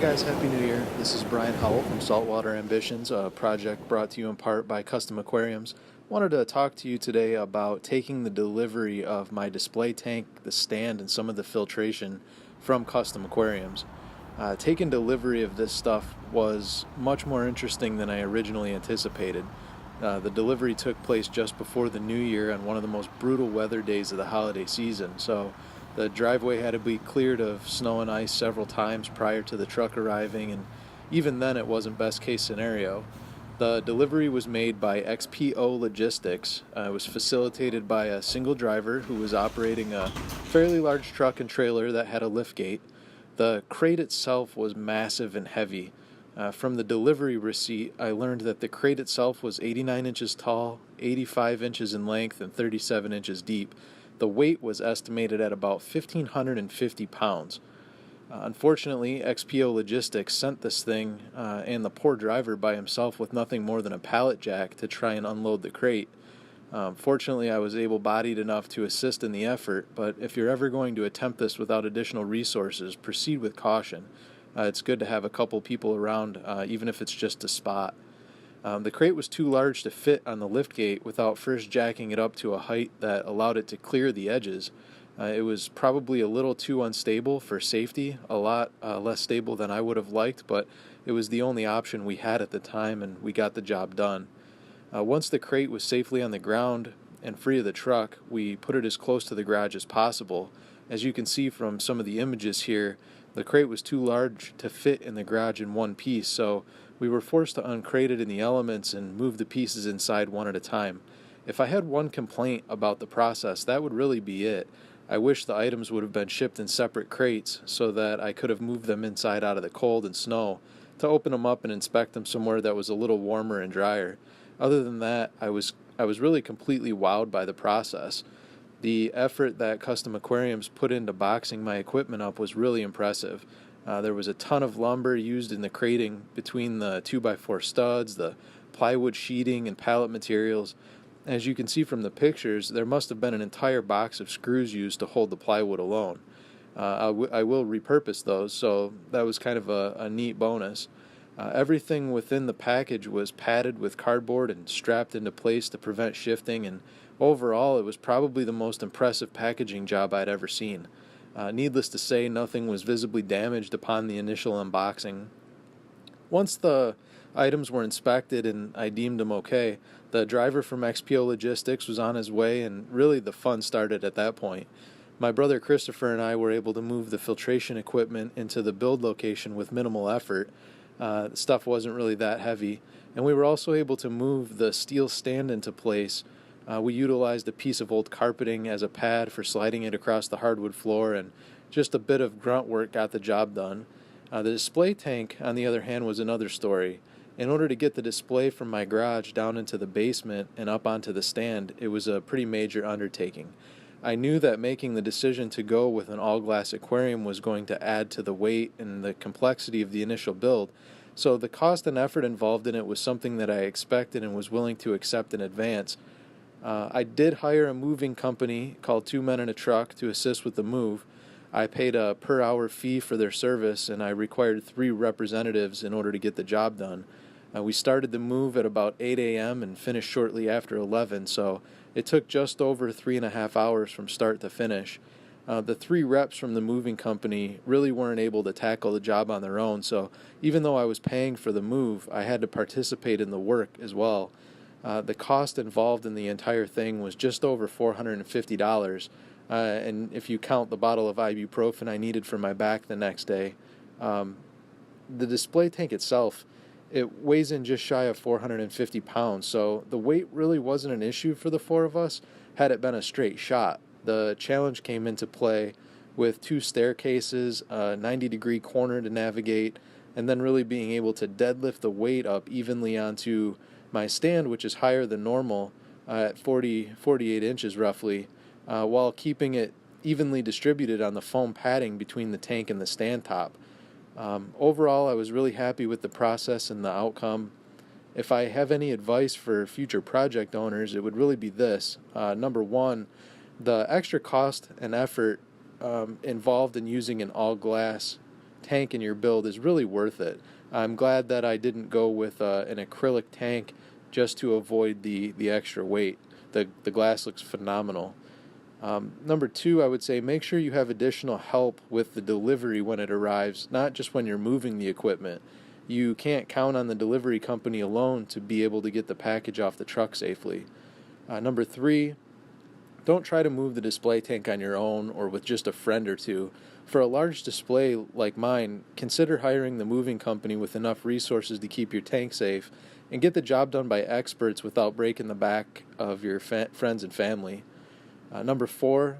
guys, Happy New Year. This is Brian Howell from Saltwater Ambitions, a project brought to you in part by Custom Aquariums. Wanted to talk to you today about taking the delivery of my display tank, the stand, and some of the filtration from Custom Aquariums. Taking delivery of this stuff was much more interesting than I originally anticipated. The delivery took place just before the new year on one of the most brutal weather days of the holiday season, so the driveway had to be cleared of snow and ice several times prior to the truck arriving, and even then it wasn't best case scenario. The delivery was made by XPO Logistics. It was facilitated by a single driver who was operating a fairly large truck and trailer that had a liftgate. The crate itself was massive and heavy. From the delivery receipt, I learned that the crate itself was 89 inches tall, 85 inches in length, and 37 inches deep. The weight was estimated at about 1,550 pounds. Unfortunately, XPO Logistics sent this thing and the poor driver by himself with nothing more than a pallet jack to try and unload the crate. Fortunately, I was able-bodied enough to assist in the effort, but if you're ever going to attempt this without additional resources, proceed with caution. It's good to have a couple people around, even if it's just a spot. The crate was too large to fit on the liftgate without first jacking it up to a height that allowed it to clear the edges. It was probably a little too unstable for safety, a lot less stable than I would have liked, but it was the only option we had at the time, and we got the job done. Once the crate was safely on the ground and free of the truck, we put it as close to the garage as possible. As you can see from some of the images here, the crate was too large to fit in the garage in one piece, so we were forced to uncrate it in the elements and move the pieces inside one at a time. If I had one complaint about the process, that would really be it. I wish the items would have been shipped in separate crates so that I could have moved them inside out of the cold and snow to open them up and inspect them somewhere that was a little warmer and drier. Other than that, I was really completely wowed by the process. The effort that Custom Aquariums put into boxing my equipment up was really impressive. There was a ton of lumber used in the crating between the 2x4 studs, the plywood sheeting, and pallet materials. As you can see from the pictures, there must have been an entire box of screws used to hold the plywood alone. I will repurpose those, so that was kind of a neat bonus. Everything within the package was padded with cardboard and strapped into place to prevent shifting, and overall it was probably the most impressive packaging job I'd ever seen. Needless to say, nothing was visibly damaged upon the initial unboxing. Once the items were inspected and I deemed them okay, the driver from XPO Logistics was on his way, and really the fun started at that point. My brother Christopher and I were able to move the filtration equipment into the build location with minimal effort. The stuff wasn't really that heavy, and we were also able to move the steel stand into place. We utilized a piece of old carpeting as a pad for sliding it across the hardwood floor, and just a bit of grunt work got the job done. The display tank, on the other hand, was another story. In order to get the display from my garage down into the basement and up onto the stand, it was a pretty major undertaking. I knew that making the decision to go with an all-glass aquarium was going to add to the weight and the complexity of the initial build, so the cost and effort involved in it was something that I expected and was willing to accept in advance. I did hire a moving company called Two Men in a Truck to assist with the move. I paid a per-hour fee for their service, and I required 3 representatives in order to get the job done. We started the move at about 8 a.m. and finished shortly after 11, so it took just over 3.5 hours from start to finish. The 3 reps from the moving company really weren't able to tackle the job on their own, so even though I was paying for the move, I had to participate in the work as well. The cost involved in the entire thing was just over $450, and if you count the bottle of ibuprofen I needed for my back the next day. The display tank itself, it weighs in just shy of 450 pounds, so the weight really wasn't an issue for the 4 of us had it been a straight shot. The challenge came into play with 2 staircases, a 90-degree corner to navigate, and then really being able to deadlift the weight up evenly onto my stand, which is higher than normal at 48 inches roughly, while keeping it evenly distributed on the foam padding between the tank and the stand top. Overall, I was really happy with the process and the outcome. If I have any advice for future project owners, it would really be this. Number one, the extra cost and effort involved in using an all-glass tank in your build is really worth it. I'm glad that I didn't go with an acrylic tank just to avoid the extra weight. The glass looks phenomenal. Number two, I would say make sure you have additional help with the delivery when it arrives, not just when you're moving the equipment. You can't count on the delivery company alone to be able to get the package off the truck safely. Number three, don't try to move the display tank on your own or with just a friend or two. For a large display like mine, consider hiring the moving company with enough resources to keep your tank safe and get the job done by experts without breaking the back of your friends and family. Number four,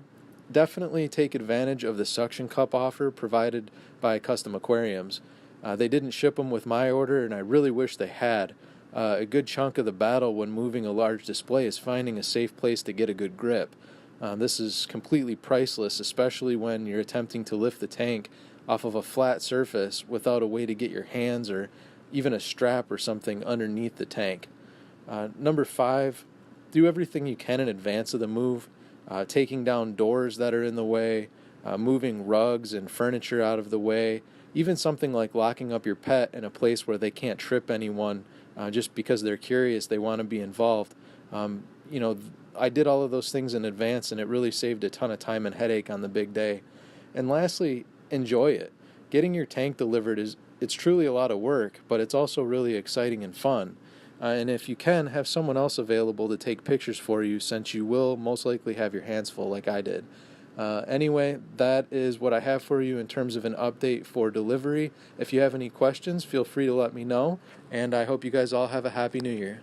definitely take advantage of the suction cup offer provided by Custom Aquariums. They didn't ship them with my order, and I really wish they had. A good chunk of the battle when moving a large display is finding a safe place to get a good grip. This is completely priceless, especially when you're attempting to lift the tank off of a flat surface without a way to get your hands or even a strap or something underneath the tank. Number five, do everything you can in advance of the move, taking down doors that are in the way, moving rugs and furniture out of the way, even something like locking up your pet in a place where they can't trip anyone just because they're curious, they want to be involved. I did all of those things in advance, and it really saved a ton of time and headache on the big day. And lastly, enjoy it. Getting your tank delivered it's truly a lot of work, but it's also really exciting and fun. And if you can, have someone else available to take pictures for you, since you will most likely have your hands full like I did. Anyway, that is what I have for you in terms of an update for delivery. If you have any questions, feel free to let me know, and I hope you guys all have a Happy New Year.